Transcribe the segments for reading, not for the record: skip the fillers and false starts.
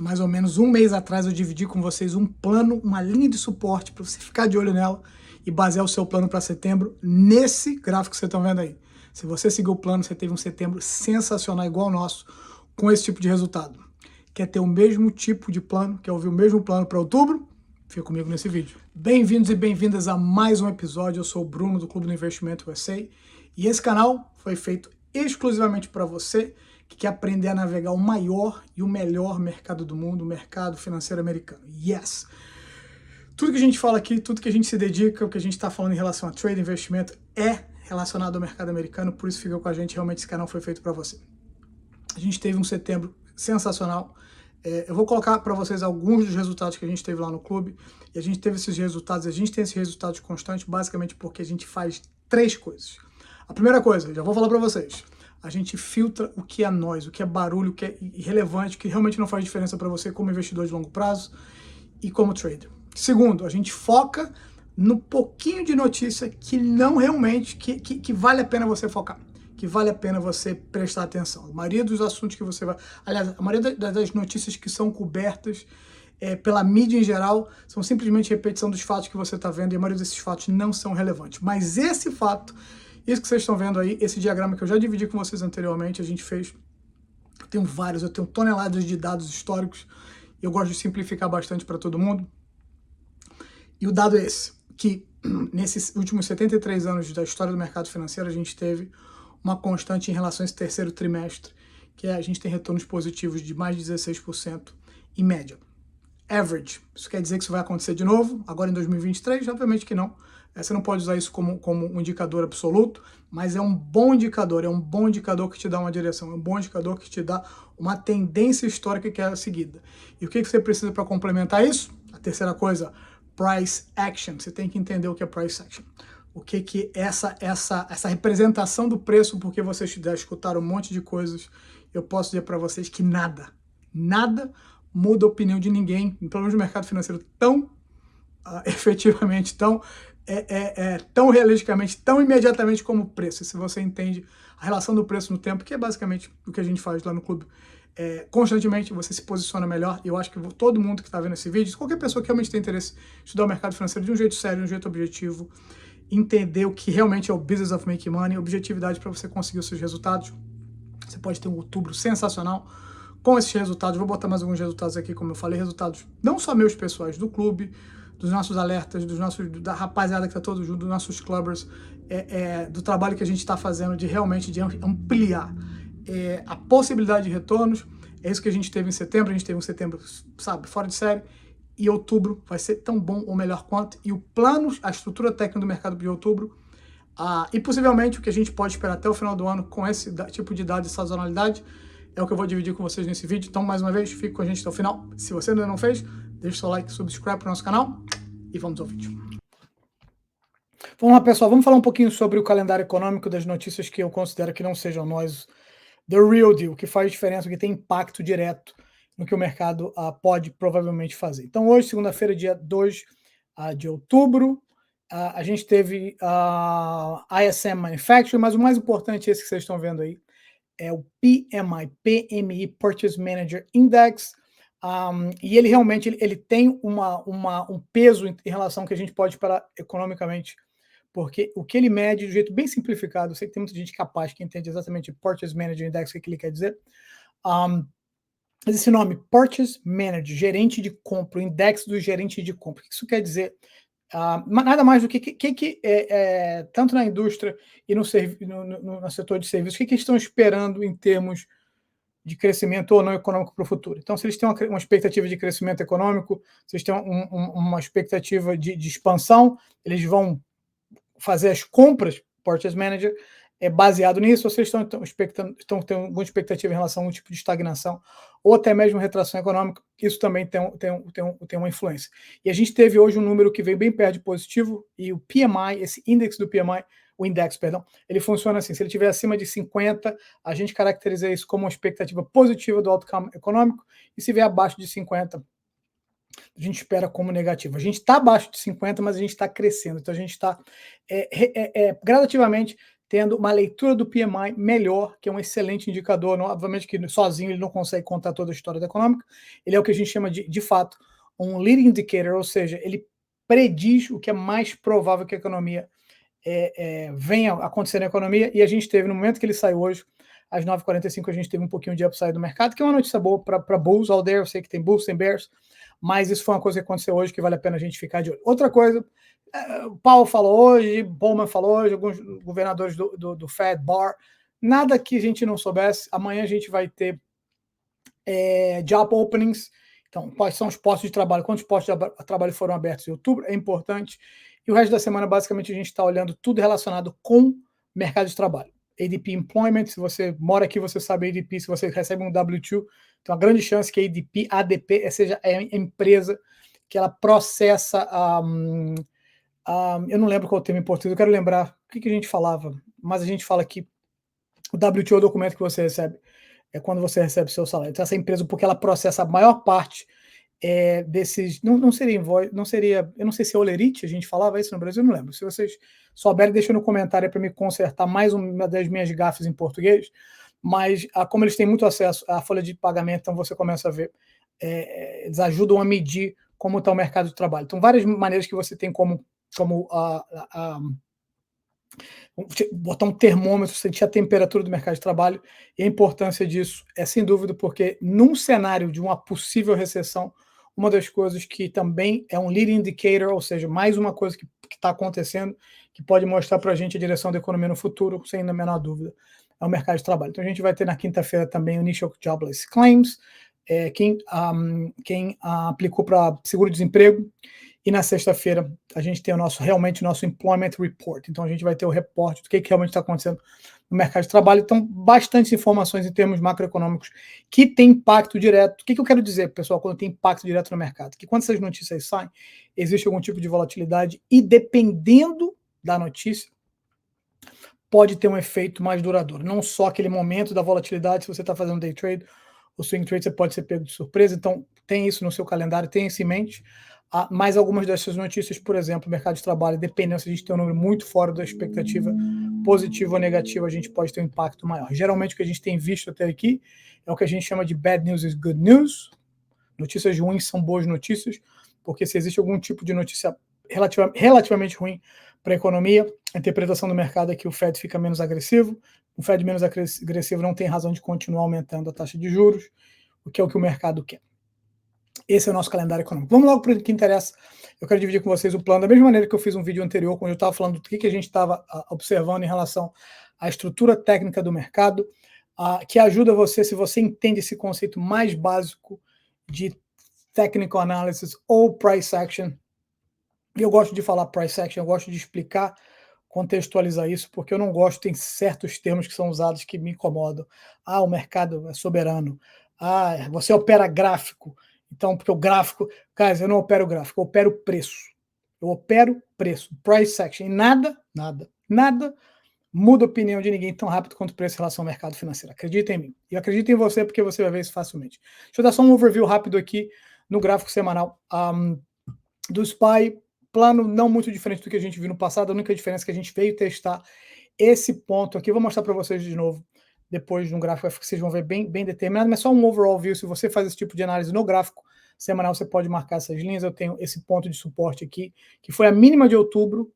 mais ou menos um mês atrás, eu dividi com vocês um plano, uma linha de suporte para você ficar de olho nela e basear o seu plano para setembro nesse gráfico que vocês estão vendo aí. Se você seguiu o plano, você teve um setembro sensacional igual ao nosso, com esse tipo de resultado. Quer ter o mesmo tipo de plano, quer ouvir o mesmo plano para outubro? Fica comigo nesse vídeo. Bem-vindos e bem-vindas a mais um episódio. Eu sou o Bruno do Clube do Investimento USA e esse canal foi feito exclusivamente para você que quer aprender a navegar o maior e o melhor mercado do mundo, o mercado financeiro americano. Yes! Tudo que a gente fala aqui, tudo que a gente se dedica, o que a gente está falando em relação a trade e investimento é relacionado ao mercado americano, por isso fica com a gente, realmente esse canal foi feito para você. A gente teve um setembro sensacional. Eu vou colocar para vocês alguns dos resultados que a gente teve lá no clube. E a gente teve esses resultados, a gente tem esses resultados constantes, basicamente porque a gente faz três coisas. A primeira coisa, já vou falar para vocês, a gente filtra o que é noise, o que é barulho, o que é irrelevante, o que realmente não faz diferença para você como investidor de longo prazo e como trader. Segundo, a gente foca no pouquinho de notícia que não realmente, que vale a pena você focar, que vale a pena você prestar atenção. A maioria dos assuntos que você vai... Aliás, a maioria das notícias que são cobertas pela mídia em geral são simplesmente repetição dos fatos que você está vendo e a maioria desses fatos não são relevantes. Mas esse fato, isso que vocês estão vendo aí, esse diagrama que eu já dividi com vocês anteriormente, a gente fez... Eu tenho vários, eu tenho toneladas de dados históricos e eu gosto de simplificar bastante para todo mundo. E o dado é esse, que nesses últimos 73 anos da história do mercado financeiro, a gente teve uma constante em relação a esse terceiro trimestre, que a gente tem retornos positivos de mais de 16% em média. Average, isso quer dizer que isso vai acontecer de novo, agora em 2023? Obviamente que não. Você não pode usar isso como um indicador absoluto, mas é um bom indicador que te dá uma direção, é um bom indicador que te dá uma tendência histórica que é seguida. E o que você precisa para complementar isso? A terceira coisa, price action. Você tem que entender o que é price action. O que essa representação do preço, porque vocês já escutaram um monte de coisas, eu posso dizer para vocês que nada muda a opinião de ninguém, pelo menos no mercado financeiro, tão efetivamente, tão realisticamente, tão imediatamente como o preço. Se você entende a relação do preço no tempo, que é basicamente o que a gente faz lá no clube, constantemente você se posiciona melhor. E eu acho que todo mundo que está vendo esse vídeo, qualquer pessoa que realmente tem interesse em estudar o mercado financeiro de um jeito sério, de um jeito objetivo, entender o que realmente é o business of making money, objetividade para você conseguir os seus resultados. Você pode ter um outubro sensacional com esses resultados. Vou botar mais alguns resultados aqui, como eu falei, resultados não só meus pessoais, do clube, dos nossos alertas, da rapaziada que está todo junto, dos nossos clubbers, do trabalho que a gente está fazendo de realmente de ampliar a possibilidade de retornos. É isso que a gente teve em setembro. A gente teve um setembro, sabe, fora de série. E outubro vai ser tão bom ou melhor quanto. E o plano, a estrutura técnica do mercado de outubro, e possivelmente o que a gente pode esperar até o final do ano com esse tipo de dado e sazonalidade, é o que eu vou dividir com vocês nesse vídeo. Então, mais uma vez, fique com a gente até o final. Se você ainda não fez, deixa o seu like, subscribe para o nosso canal e vamos ao vídeo. Vamos lá, pessoal. Vamos falar um pouquinho sobre o calendário econômico, das notícias que eu considero que não sejam nós, the real deal, que faz diferença, que tem impacto direto no que o mercado pode provavelmente fazer. Então, hoje, segunda-feira, dia 2 de outubro, a gente teve a ISM Manufacturing, mas o mais importante, esse que vocês estão vendo aí, é o PMI, Purchase Manager Index, e ele realmente ele tem um peso em relação ao que a gente pode esperar economicamente, porque o que ele mede, de jeito bem simplificado, eu sei que tem muita gente capaz que entende exatamente o Purchase Manager Index, o que ele quer dizer. Mas esse nome, Purchase Manager, gerente de compra, o index do gerente de compra, o que isso quer dizer? Nada mais do que tanto na indústria e no setor de serviços, o que eles estão esperando em termos de crescimento ou não econômico para o futuro. Então, se eles têm uma expectativa de crescimento econômico, se eles têm uma expectativa de expansão, eles vão fazer as compras, Purchase Manager, baseado nisso, ou se eles estão tendo alguma expectativa em relação a um tipo de estagnação, ou até mesmo retração econômica, isso também tem uma influência. E a gente teve hoje um número que veio bem perto de positivo, e o PMI, esse índice do PMI, o index, perdão, ele funciona assim, se ele estiver acima de 50, a gente caracteriza isso como uma expectativa positiva do outcome econômico, e se vier abaixo de 50, a gente espera como negativo. A gente está abaixo de 50, mas a gente está crescendo, então a gente está gradativamente tendo uma leitura do PMI melhor, que é um excelente indicador, obviamente que sozinho ele não consegue contar toda a história da econômica, ele é o que a gente chama de fato, um leading indicator, ou seja, ele prediz o que é mais provável que a economia venha acontecer na economia, e a gente teve, no momento que ele saiu hoje, às 9h45, a gente teve um pouquinho de upside do mercado, que é uma notícia boa para bulls all there, eu sei que tem bulls, tem bears, mas isso foi uma coisa que aconteceu hoje que vale a pena a gente ficar de olho. Outra coisa, o Powell falou hoje, Bowman falou hoje, alguns governadores do Fed, Barr, nada que a gente não soubesse. Amanhã a gente vai ter job openings, então quais são os postos de trabalho, quantos postos de trabalho foram abertos em outubro, é importante. E o resto da semana, basicamente, a gente está olhando tudo relacionado com mercado de trabalho. ADP Employment, se você mora aqui, você sabe ADP, se você recebe um W2, tem uma grande chance que a ADP seja a empresa que ela processa, eu não lembro qual é o termo em português, eu quero lembrar o que a gente falava, mas a gente fala que o W2 é o documento que você recebe, é quando você recebe seu salário. Então, essa empresa, porque ela processa a maior parte desses, não seria invoice, não seria, eu não sei se é olerite, a gente falava isso no Brasil, eu não lembro. Se vocês souberem, deixa no comentário para me consertar mais uma das minhas gafes em português, mas como eles têm muito acesso à folha de pagamento, então você começa a ver, eles ajudam a medir como está o mercado de trabalho. Então, várias maneiras que você tem como botar um termômetro, sentir a temperatura do mercado de trabalho, e a importância disso é sem dúvida porque num cenário de uma possível recessão, uma das coisas que também é um leading indicator, ou seja, mais uma coisa que está acontecendo, que pode mostrar para a gente a direção da economia no futuro, sem a menor dúvida, é o mercado de trabalho. Então a gente vai ter na quinta-feira também o Initial Jobless Claims, quem aplicou para seguro-desemprego, e na sexta-feira a gente tem realmente o nosso Employment Report. Então a gente vai ter o reporte do que realmente está acontecendo no mercado de trabalho. Então, bastantes informações em termos macroeconômicos que tem impacto direto. O que eu quero dizer, pessoal, quando tem impacto direto no mercado? Que quando essas notícias saem, existe algum tipo de volatilidade e dependendo da notícia, pode ter um efeito mais duradouro. Não só aquele momento da volatilidade, se você está fazendo day trade, o swing trade, você pode ser pego de surpresa. Então, tem isso no seu calendário, tem isso em mente. Mas algumas dessas notícias, por exemplo, o mercado de trabalho, dependendo se a gente tem um número muito fora da expectativa, positiva ou negativa, a gente pode ter um impacto maior. Geralmente, o que a gente tem visto até aqui é o que a gente chama de bad news is good news. Notícias ruins são boas notícias, porque se existe algum tipo de notícia relativamente ruim para a economia, a interpretação do mercado é que o Fed fica menos agressivo. O Fed menos agressivo não tem razão de continuar aumentando a taxa de juros, o que é o que o mercado quer. Esse é o nosso calendário econômico. Vamos logo para o que interessa. Eu quero dividir com vocês o plano, da mesma maneira que eu fiz um vídeo anterior, quando eu estava falando do que a gente estava observando em relação à estrutura técnica do mercado, que ajuda você, se você entende esse conceito mais básico de technical analysis ou price action. E eu gosto de falar price action, eu gosto de explicar, contextualizar isso, porque eu não gosto, tem certos termos que são usados que me incomodam. O mercado é soberano. Você opera gráfico. Então, porque o gráfico, cara, eu não opero gráfico, eu opero preço. Eu opero preço, price action. E nada muda a opinião de ninguém tão rápido quanto o preço em relação ao mercado financeiro. Acredita em mim. E eu acredito em você porque você vai ver isso facilmente. Deixa eu dar só um overview rápido aqui no gráfico semanal do SPY. Plano não muito diferente do que a gente viu no passado. A única diferença é que a gente veio testar esse ponto aqui. Vou mostrar para vocês de novo depois no gráfico, que vocês vão ver bem determinado, mas só um overall view. Se você faz esse tipo de análise no gráfico semanal, você pode marcar essas linhas. Eu tenho esse ponto de suporte aqui, que foi a mínima de outubro,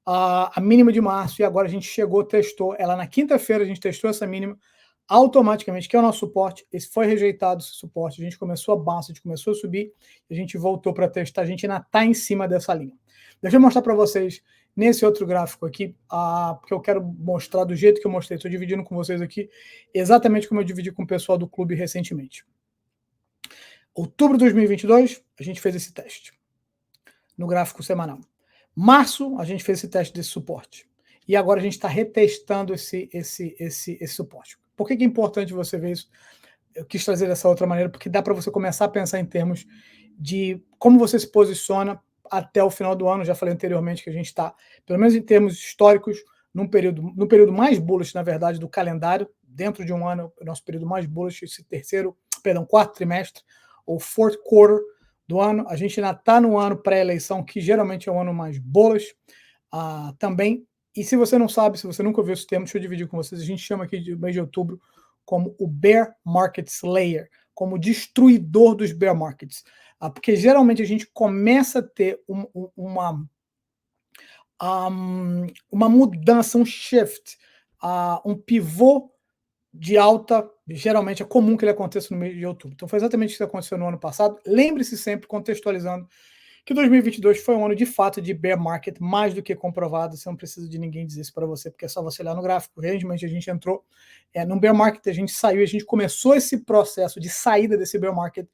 a mínima de março, e agora a gente testou ela na quinta-feira, a gente testou essa mínima automaticamente, que é o nosso suporte. Esse foi rejeitado, esse suporte, a gente começou a bounce, a gente começou a subir, a gente voltou para testar, a gente ainda está em cima dessa linha. Deixa eu mostrar para vocês nesse outro gráfico aqui, porque eu quero mostrar do jeito que eu mostrei. Estou dividindo com vocês aqui exatamente como eu dividi com o pessoal do clube recentemente. Outubro de 2022, a gente fez esse teste no gráfico semanal. Março, a gente fez esse teste desse suporte. E agora a gente está retestando esse suporte. Por que é importante você ver isso? Eu quis trazer dessa outra maneira, porque dá para você começar a pensar em termos de como você se posiciona até o final do ano. Já falei anteriormente que a gente está, pelo menos em termos históricos, no período mais bullish, na verdade, do calendário. Dentro de um ano, o nosso período mais bullish, esse quarto trimestre, ou fourth quarter do ano. A gente ainda está no ano pré-eleição, que geralmente é o ano mais bullish. Também E se você não sabe, se você nunca ouviu esse termo, deixa eu dividir com vocês. A gente chama aqui de mês de outubro como o Bear Market Slayer, como destruidor dos bear markets. Porque geralmente a gente começa a ter uma mudança, um shift, um pivô de alta, geralmente é comum que ele aconteça no mês de outubro. Então foi exatamente isso que aconteceu no ano passado. Lembre-se sempre, contextualizando, que 2022 foi um ano de fato de bear market, mais do que comprovado. Você não precisa de ninguém dizer isso para você, porque é só você olhar no gráfico. Realmente a gente entrou no bear market, a gente saiu, a gente começou esse processo de saída desse bear market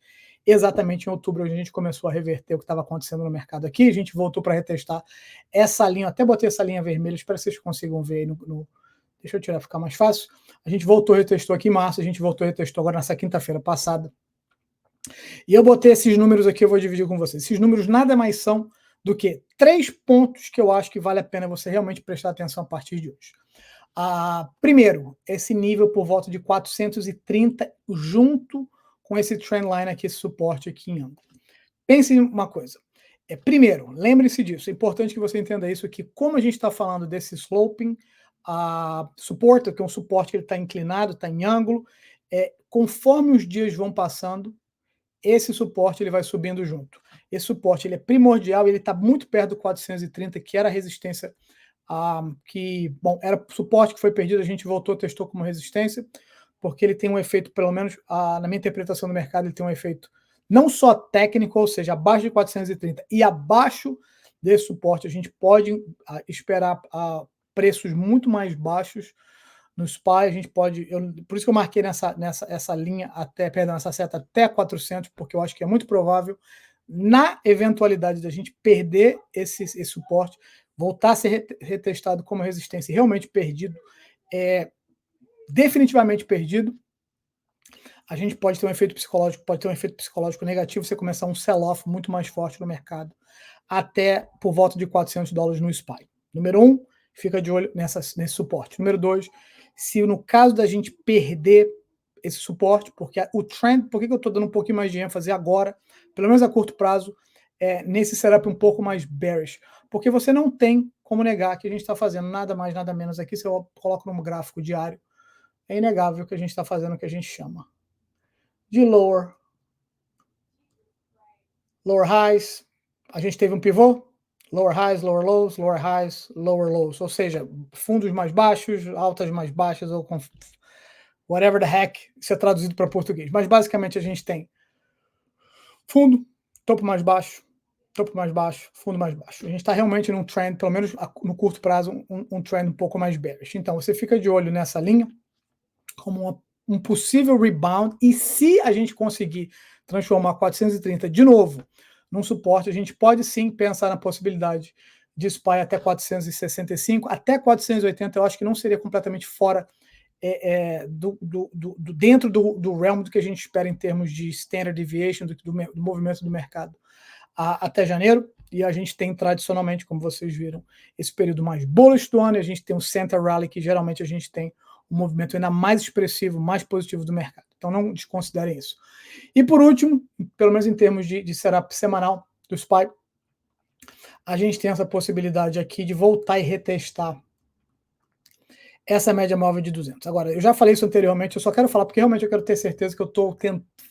exatamente em outubro, onde a gente começou a reverter o que estava acontecendo no mercado aqui. A gente voltou para retestar essa linha, até botei essa linha vermelha, espero que vocês consigam ver aí deixa eu tirar, ficar mais fácil. A gente voltou, retestou aqui em março, a gente voltou, retestou agora nessa quinta-feira passada. E eu botei esses números aqui, eu vou dividir com vocês. Esses números nada mais são do que 3 pontos que eu acho que vale a pena você realmente prestar atenção a partir de hoje. Primeiro, esse nível por volta de 430, junto com esse trendline aqui, esse suporte aqui em ângulo. Pense em uma coisa. Primeiro, lembre-se disso, é importante que você entenda isso, que como a gente está falando desse sloping, suporte, que é um suporte que ele está inclinado, está em ângulo, conforme os dias vão passando, esse suporte ele vai subindo junto. Esse suporte ele é primordial, ele está muito perto do 430, que era a resistência, era suporte que foi perdido, a gente voltou, testou como resistência, porque ele tem um efeito, pelo menos na minha interpretação do mercado, ele tem um efeito não só técnico, ou seja, abaixo de 430 e abaixo desse suporte, a gente pode esperar preços muito mais baixos no SPY, a gente pode, por isso que eu marquei essa linha essa seta até 400, porque eu acho que é muito provável, na eventualidade da gente perder esse suporte, voltar a ser retestado como resistência, realmente perdido, definitivamente perdido, a gente pode ter um efeito psicológico, negativo, você começar um sell-off muito mais forte no mercado, até por volta de $400 no SPY. Número 1, fica de olho nesse suporte. Número 2, se no caso da gente perder esse suporte, porque o trend, por que eu estou dando um pouquinho mais de ênfase agora, pelo menos a curto prazo, nesse setup um pouco mais bearish, porque você não tem como negar que a gente está fazendo nada mais, nada menos aqui, se eu coloco no gráfico diário, é inegável que a gente está fazendo o que a gente chama de lower highs, a gente teve um pivô, lower highs, lower lows, lower highs, lower lows, ou seja, fundos mais baixos, altas mais baixas, ou com whatever the heck, isso é traduzido para português, mas basicamente a gente tem fundo, topo mais baixo, fundo mais baixo. A gente está realmente num trend, pelo menos no curto prazo, um trend um pouco mais bearish. Então você fica de olho nessa linha como um possível rebound, e se a gente conseguir transformar 430 de novo num suporte, a gente pode sim pensar na possibilidade de SPY até 465, até 480, eu acho que não seria completamente fora dentro do realm do que a gente espera em termos de standard deviation, do movimento do mercado até janeiro, e a gente tem tradicionalmente, como vocês viram, esse período mais bullish do ano, e a gente tem um center rally, que geralmente a gente tem um movimento ainda mais expressivo, mais positivo do mercado. Então não desconsiderem isso. E por último, pelo menos em termos de setup semanal do SPY, a gente tem essa possibilidade aqui de voltar e retestar essa média móvel de 200. Agora, eu já falei isso anteriormente, eu só quero falar porque realmente eu quero ter certeza que eu estou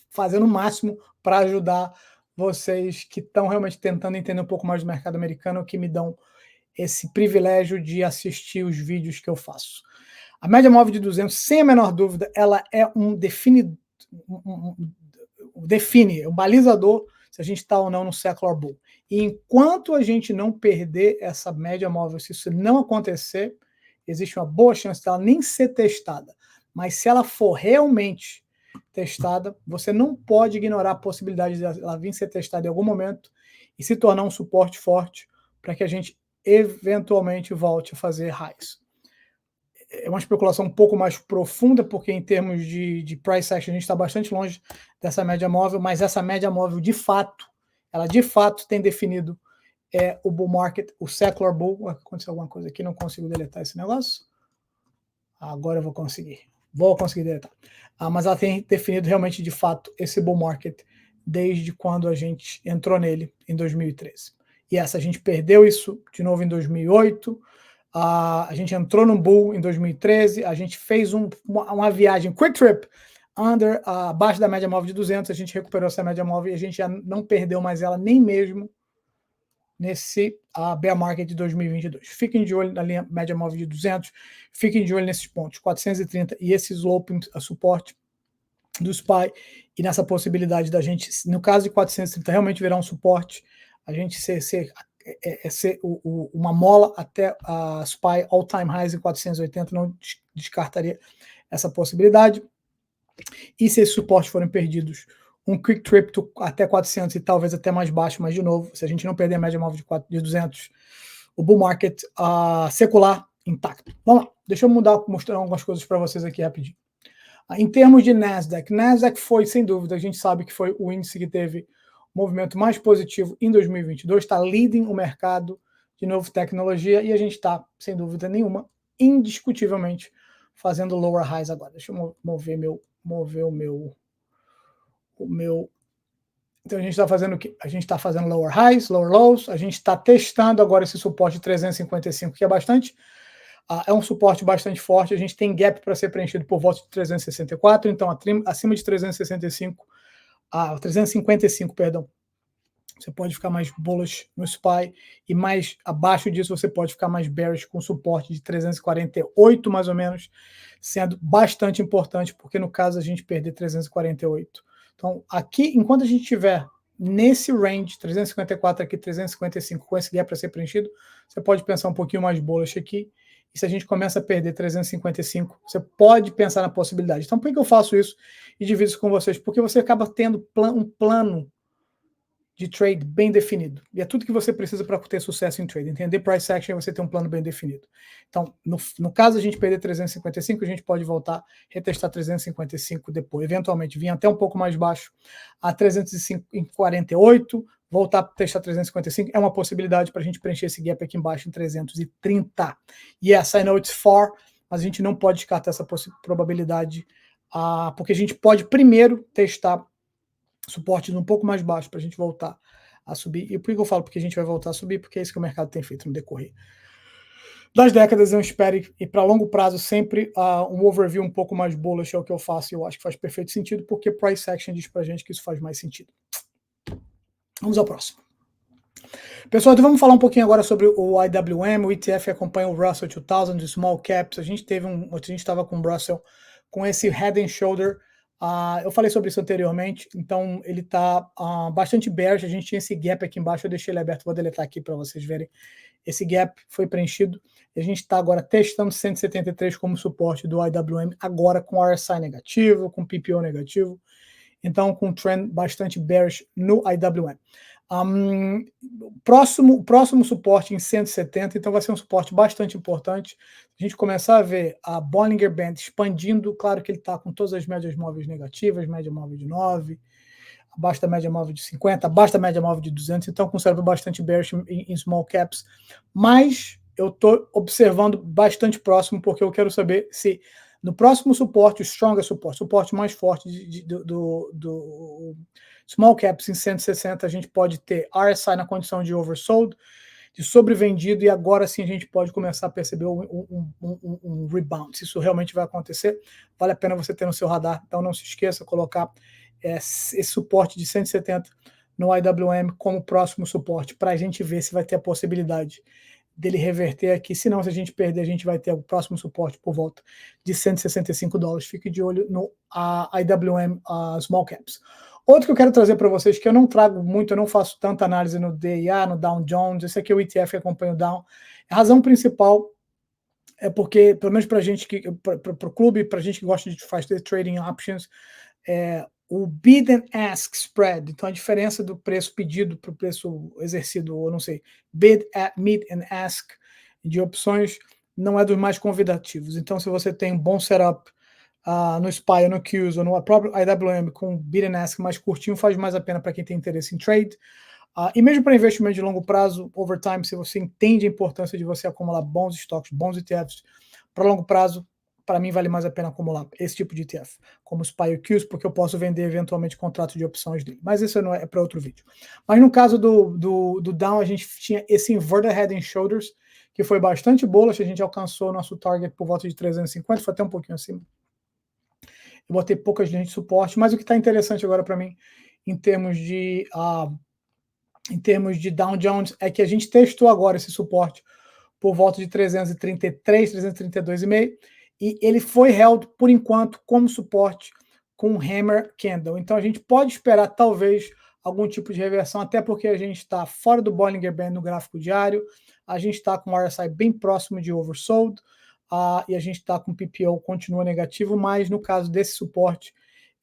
fazendo o máximo para ajudar vocês que estão realmente tentando entender um pouco mais do mercado americano, que me dão esse privilégio de assistir os vídeos que eu faço. A média móvel de 200, sem a menor dúvida, ela é um balizador se a gente está ou não no secular bull. E enquanto a gente não perder essa média móvel, se isso não acontecer, existe uma boa chance dela nem ser testada. Mas se ela for realmente testada, você não pode ignorar a possibilidade de ela vir ser testada em algum momento e se tornar um suporte forte para que a gente eventualmente volte a fazer highs. É uma especulação um pouco mais profunda, porque em termos de price action a gente está bastante longe dessa média móvel, mas essa média móvel de fato, ela de fato tem definido o bull market, o secular bull. Aconteceu alguma coisa aqui, não consigo deletar esse negócio. Agora eu vou conseguir deletar. Mas ela tem definido realmente de fato esse bull market desde quando a gente entrou nele em 2013. E a gente perdeu isso de novo em 2008, A gente entrou no bull em 2013, a gente fez uma viagem, quick trip, abaixo da média móvel de 200, a gente recuperou essa média móvel e a gente já não perdeu mais ela nem mesmo nesse bear market de 2022. Fiquem de olho na linha média móvel de 200, fiquem de olho nesses pontos, 430 e esse slope, a suporte do SPY, e nessa possibilidade da gente, no caso de 430, realmente virar um suporte, a gente ser uma mola até a SPY all-time highs em 480, não descartaria essa possibilidade. E se esses suportes forem perdidos, um quick trip até 400 e talvez até mais baixo, mas de novo, se a gente não perder a média móvel de 200, o bull market secular intacto. Vamos lá, deixa eu mostrar algumas coisas para vocês aqui rapidinho. Em termos de Nasdaq foi, sem dúvida, a gente sabe que foi o índice que teve o movimento mais positivo em 2022, está leading o mercado de novo tecnologia e a gente está, sem dúvida nenhuma, indiscutivelmente, fazendo lower highs agora. Deixa eu mover o meu. Então a gente está fazendo o quê? A gente está fazendo lower highs, lower lows, a gente está testando agora esse suporte de 355, que é bastante. É um suporte bastante forte, a gente tem gap para ser preenchido por volta de 364, então acima de 355, 355, perdão, você pode ficar mais bullish no SPY, e mais abaixo disso você pode ficar mais bearish com suporte de 348, mais ou menos, sendo bastante importante, porque no caso a gente perder 348. Então aqui, enquanto a gente tiver nesse range, 354 aqui, 355, com esse gap para ser preenchido, você pode pensar um pouquinho mais bullish aqui, e se a gente começa a perder 355, você pode pensar na possibilidade. Então por que eu faço isso e divido isso com vocês? Porque você acaba tendo um plano de trade bem definido. E é tudo que você precisa para ter sucesso em trade. Entender price action é você ter um plano bem definido. Então, no caso a gente perder 355, a gente pode voltar, retestar 355 depois, eventualmente vir até um pouco mais baixo a 348, voltar a testar 355, é uma possibilidade para a gente preencher esse gap aqui embaixo em 330. Yes, I know it's far, mas a gente não pode descartar essa probabilidade, porque a gente pode primeiro testar suportes um pouco mais baixo para a gente voltar a subir. E por que eu falo porque a gente vai voltar a subir? Porque é isso que o mercado tem feito no decorrer das décadas. Eu espero, e para longo prazo, sempre um overview um pouco mais bullish é o que eu faço, e eu acho que faz perfeito sentido, porque price action diz para a gente que isso faz mais sentido. Vamos ao próximo. Pessoal, então vamos falar um pouquinho agora sobre o IWM, o ETF que acompanha o Russell 2000 de Small Caps. A gente estava com o Russell com esse Head and Shoulder. Eu falei sobre isso anteriormente, então ele está bastante bearish. A gente tinha esse gap aqui embaixo, eu deixei ele aberto, vou deletar aqui para vocês verem. Esse gap foi preenchido e a gente está agora testando 173 como suporte do IWM, agora com RSI negativo, com PPO negativo, então com trend bastante bearish no IWM. Próximo suporte em 170, então vai ser um suporte bastante importante. A gente começar a ver a Bollinger Band expandindo, claro que ele está com todas as médias móveis negativas, média móvel de 9, abaixo da média móvel de 50, abaixo da média móvel de 200, então com cérebro bastante bearish em small caps, mas eu estou observando bastante próximo, porque eu quero saber se no próximo suporte, o stronger suporte mais forte do small caps em 160, a gente pode ter RSI na condição de oversold, de sobrevendido, e agora sim a gente pode começar a perceber um rebound. Se isso realmente vai acontecer, vale a pena você ter no seu radar, então não se esqueça de colocar esse suporte de 170 no IWM como próximo suporte, para a gente ver se vai ter a possibilidade dele reverter aqui. Se não, se a gente perder, a gente vai ter o próximo suporte por volta de $165. Fique de olho no IWM Small Caps. Outro que eu quero trazer para vocês, que eu não trago muito, eu não faço tanta análise no DIA, no Dow Jones, esse aqui é o ETF que acompanha o Dow. A razão principal é porque, pelo menos para a gente, para o clube, para a gente que gosta de fazer trading options, o bid and ask spread, então a diferença do preço pedido para o preço exercido, ou não sei, bid and ask de opções, não é dos mais convidativos. Então, se você tem um bom setup no SPY, ou no QS, ou no próprio IWM com bid and ask mais curtinho, faz mais a pena para quem tem interesse em trade. E mesmo para investimento de longo prazo, over time, se você entende a importância de você acumular bons estoques, bons ETFs, para longo prazo, para mim vale mais a pena acumular esse tipo de ETF, como os SPY Qs, porque eu posso vender eventualmente contratos de opções dele. Mas isso não é para outro vídeo. Mas no caso do Dow, a gente tinha esse Inverted Head and Shoulders, que foi bastante bullish, a gente alcançou nosso target por volta de 350, foi até um pouquinho acima. Eu botei poucas linhas de suporte, mas o que está interessante agora para mim, em termos de Dow Jones, é que a gente testou agora esse suporte por volta de 333, 332,5, e ele foi held, por enquanto, como suporte com Hammer Candle. Então a gente pode esperar, talvez, algum tipo de reversão, até porque a gente está fora do Bollinger Band no gráfico diário, a gente está com o RSI bem próximo de oversold, e a gente está com o PPO continua negativo, mas no caso desse suporte,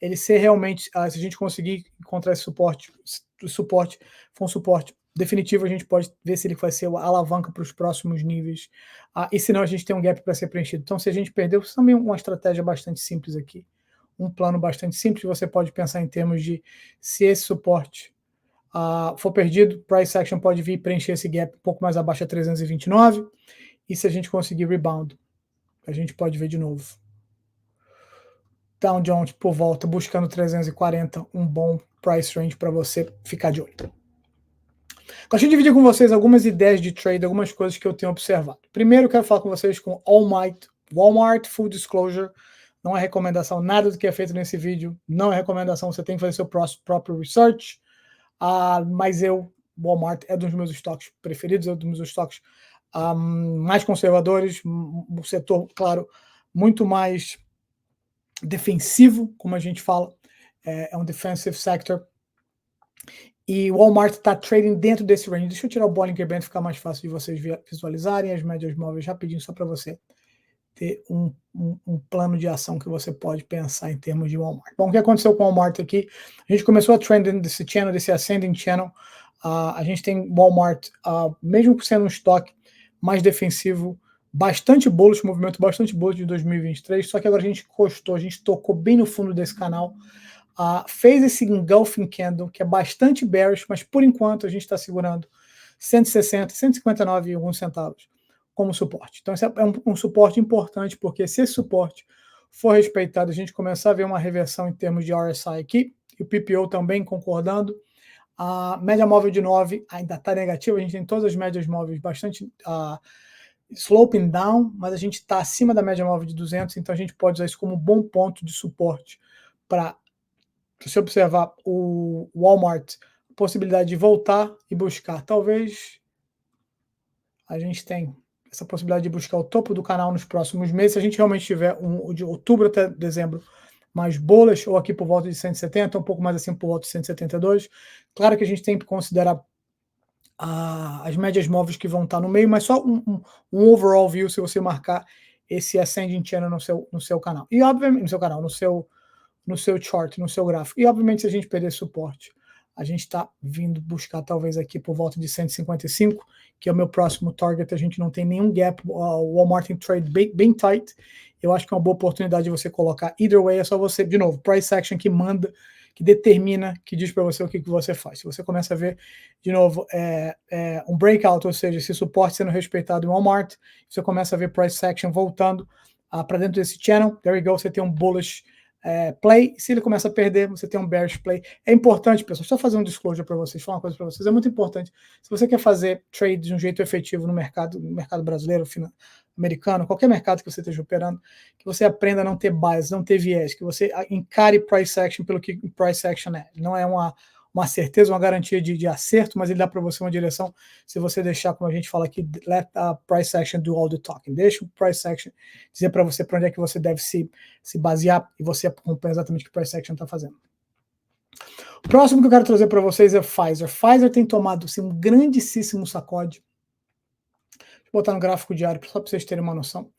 ele ser realmente, se a gente conseguir encontrar esse suporte, se o suporte for um suporte definitivo, a gente pode ver se ele vai ser a alavanca para os próximos níveis, e se não, a gente tem um gap para ser preenchido. Então, se a gente perdeu, também uma estratégia bastante simples aqui, um plano bastante simples, você pode pensar em termos de, se esse suporte for perdido, price action pode vir preencher esse gap um pouco mais abaixo a 329, e se a gente conseguir rebound, a gente pode ver de novo Dow Jones por volta, buscando 340, um bom price range para você ficar de olho. Gostaria de dividir com vocês algumas ideias de trade, algumas coisas que eu tenho observado. Primeiro, eu quero falar com vocês com Walmart, full disclosure, não é recomendação, nada do que é feito nesse vídeo, não é recomendação, você tem que fazer seu próprio research, mas Walmart é um dos meus estoques preferidos, é um dos meus estoques mais conservadores, um setor, claro, muito mais defensivo, como a gente fala, é um defensive sector, e o Walmart está trading dentro desse range. Deixa eu tirar o Bollinger Band, ficar mais fácil de vocês visualizarem as médias móveis rapidinho, só para você ter um plano de ação que você pode pensar em termos de Walmart. Bom, o que aconteceu com o Walmart aqui? A gente começou a trend desse channel, desse ascending channel. A gente tem Walmart, mesmo sendo um estoque mais defensivo, bastante bullish, movimento bastante bullish de 2023, só que agora a gente encostou, a gente tocou bem no fundo desse canal, fez esse engulfing candle, que é bastante bearish, mas por enquanto a gente está segurando 160, 159 e alguns centavos como suporte. Então esse é um suporte importante, porque se esse suporte for respeitado, a gente começar a ver uma reversão em termos de RSI aqui, e o PPO também concordando. A média móvel de 9 ainda está negativa, a gente tem todas as médias móveis bastante sloping down, mas a gente está acima da média móvel de 200, então a gente pode usar isso como um bom ponto de suporte para, se você observar o Walmart, possibilidade de voltar e buscar. Talvez a gente tenha essa possibilidade de buscar o topo do canal nos próximos meses, se a gente realmente tiver de outubro até dezembro mais bullish, ou aqui por volta de 170, um pouco mais assim por volta de 172. Claro que a gente tem que considerar as médias móveis que vão estar no meio, mas só um overall view se você marcar esse ascending channel no seu canal. E obviamente, no seu chart, no seu gráfico. E obviamente, se a gente perder suporte, a gente está vindo buscar talvez aqui por volta de 155, que é o meu próximo target. A gente não tem nenhum gap, o Walmart em trade bem tight. Eu acho que é uma boa oportunidade de você colocar. Either way, é só você, de novo, price action que manda, que determina, que diz para você o que você faz. Se você começa a ver, de novo, um breakout, ou seja, esse suporte sendo respeitado em Walmart, você começa a ver price action voltando para dentro desse channel, there you go, você tem um bullish play. Se ele começa a perder, você tem um bearish play. É importante, pessoal, só fazer um disclosure para vocês, falar uma coisa para vocês, é muito importante. Se você quer fazer trade de um jeito efetivo no mercado brasileiro, americano, qualquer mercado que você esteja operando, que você aprenda a não ter bias, não ter viés, que você encare price action pelo que price action é. Não é uma certeza, uma garantia de acerto, mas ele dá para você uma direção se você deixar, como a gente fala aqui, let a price action do all the talking. Deixa o price action dizer para você para onde é que você deve se basear e você acompanha exatamente o que o price action está fazendo. O próximo que eu quero trazer para vocês é Pfizer. Pfizer tem tomado assim, um grandíssimo sacode. Vou botar no gráfico diário só para vocês terem uma noção.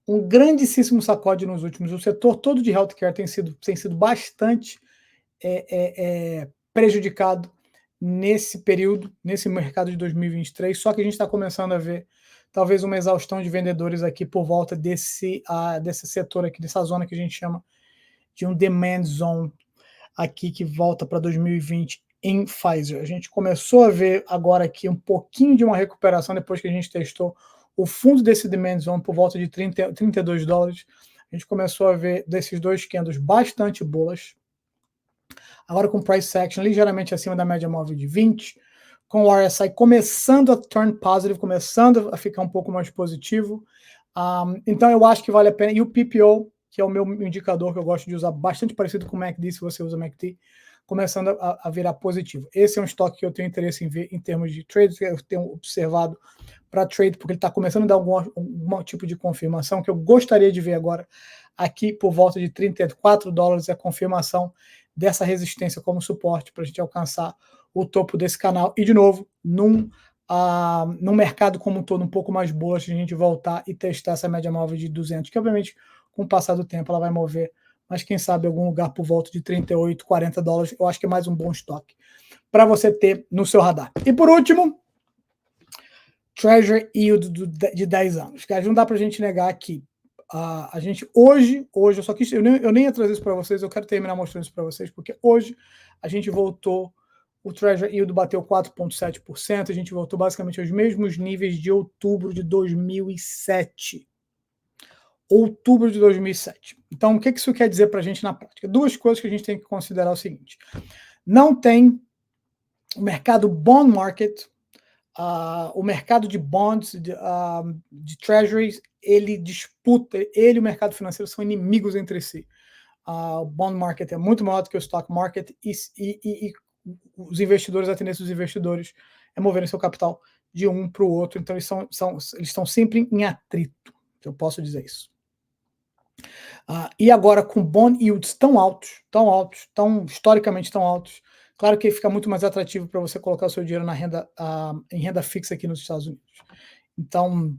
Um grandíssimo sacode nos últimos. O setor todo de healthcare tem sido bastante prejudicado nesse período, nesse mercado de 2023, só que a gente está começando a ver talvez uma exaustão de vendedores aqui por volta desse setor aqui, dessa zona que a gente chama de um demand zone aqui que volta para 2020 em Pfizer. A gente começou a ver agora aqui um pouquinho de uma recuperação depois que a gente testou o fundo desse demand zone por volta de 32 dólares. A gente começou a ver desses dois candles bastante bullish. Agora com price action ligeiramente acima da média móvel de 20, com o RSI começando a turn positive, começando a ficar um pouco mais positivo. Então eu acho que vale a pena. E o PPO, que é o meu indicador que eu gosto de usar, bastante parecido com o MACD, se você usa o MACD, começando a virar positivo. Esse é um estoque que eu tenho interesse em ver em termos de trade, que eu tenho observado para trade, porque ele está começando a dar algum tipo de confirmação que eu gostaria de ver agora aqui por volta de $34, a confirmação dessa resistência como suporte para a gente alcançar o topo desse canal. E, de novo, num mercado como um todo um pouco mais boa, a gente voltar e testar essa média móvel de 200, que obviamente com o passar do tempo ela vai mover, mas quem sabe algum lugar por volta de $38, $40, eu acho que é mais um bom estoque para você ter no seu radar. E por último, Treasury Yield de 10 anos. Cara, não dá para a gente negar que a gente hoje eu só quis, eu nem ia trazer isso para vocês, eu quero terminar mostrando isso para vocês, porque hoje a gente voltou, o Treasury Yield bateu 4,7%, a gente voltou basicamente aos mesmos níveis de outubro de 2007. Outubro de 2007. Então, o que isso quer dizer para a gente na prática? Duas coisas que a gente tem que considerar: o seguinte: não tem o mercado bond market, o mercado de bonds, de treasuries, ele disputa, ele e o mercado financeiro são inimigos entre si. O bond market é muito maior do que o stock market e os investidores, a tendência dos investidores é moverem seu capital de um para o outro, então eles estão sempre em atrito, eu posso dizer isso. E agora com bond yields tão altos, historicamente tão altos, claro que fica muito mais atrativo para você colocar o seu dinheiro em renda fixa aqui nos Estados Unidos. Então,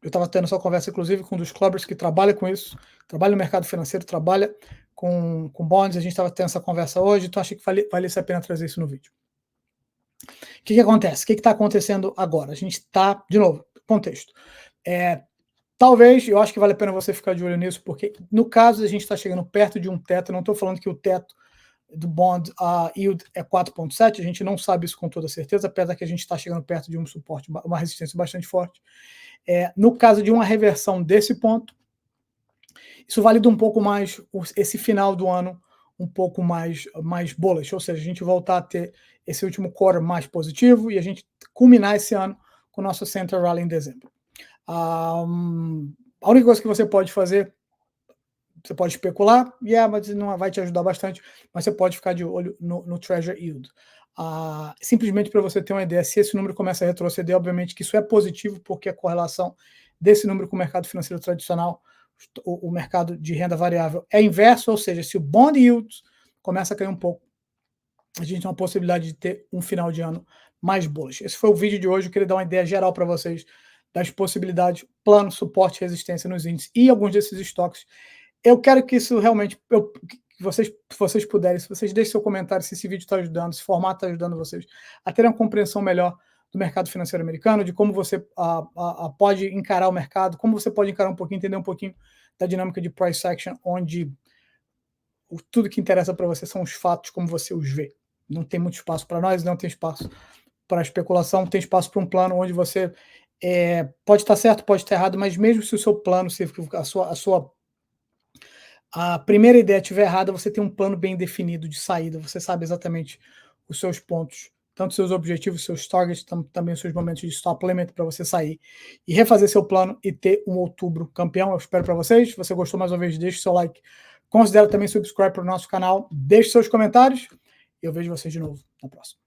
eu estava tendo essa conversa, inclusive, com um dos clubbers que trabalha com isso, trabalha no mercado financeiro, trabalha com bonds, a gente estava tendo essa conversa hoje, então achei que valesse a pena trazer isso no vídeo. O que acontece? O que está acontecendo agora? A gente está, de novo, contexto. Talvez, eu acho que vale a pena você ficar de olho nisso, porque no caso a gente está chegando perto de um teto, não estou falando que o teto do bond yield é 4,7, a gente não sabe isso com toda certeza, apesar que a gente está chegando perto de um suporte, uma resistência bastante forte. No caso de uma reversão desse ponto, isso valida um pouco mais esse final do ano, um pouco mais bullish, ou seja, a gente voltar a ter esse último quarter mais positivo e a gente culminar esse ano com o nosso Center Rally em dezembro. A única coisa que você pode fazer, você pode especular, mas não vai te ajudar bastante, mas você pode ficar de olho no Treasury Yield. Simplesmente para você ter uma ideia, se esse número começa a retroceder, obviamente que isso é positivo, porque a correlação desse número com o mercado financeiro tradicional, o mercado de renda variável, é inverso, ou seja, se o bond yield começa a cair um pouco, a gente tem uma possibilidade de ter um final de ano mais bullish. Esse foi o vídeo de hoje, eu queria dar uma ideia geral para vocês das possibilidades, plano, suporte, resistência nos índices e alguns desses estoques. Eu quero que isso realmente, que vocês puderem, se vocês deixem seu comentário, se esse vídeo está ajudando, se o formato está ajudando vocês a ter uma compreensão melhor do mercado financeiro americano, de como você pode encarar o mercado, como você pode encarar um pouquinho, entender um pouquinho da dinâmica de price action, onde tudo que interessa para você são os fatos, como você os vê. Não tem muito espaço para nós, não tem espaço para especulação, tem espaço para um plano onde você pode estar certo, pode estar errado, mas mesmo se o seu plano, se a primeira ideia estiver errada, você tem um plano bem definido de saída, você sabe exatamente os seus pontos, tanto seus objetivos, seus targets, também os seus momentos de stop limit para você sair e refazer seu plano e ter um outubro campeão. Eu espero para vocês. Se você gostou, mais uma vez, deixe seu like, considere também subscribe para o nosso canal, deixe seus comentários e eu vejo vocês de novo na próxima.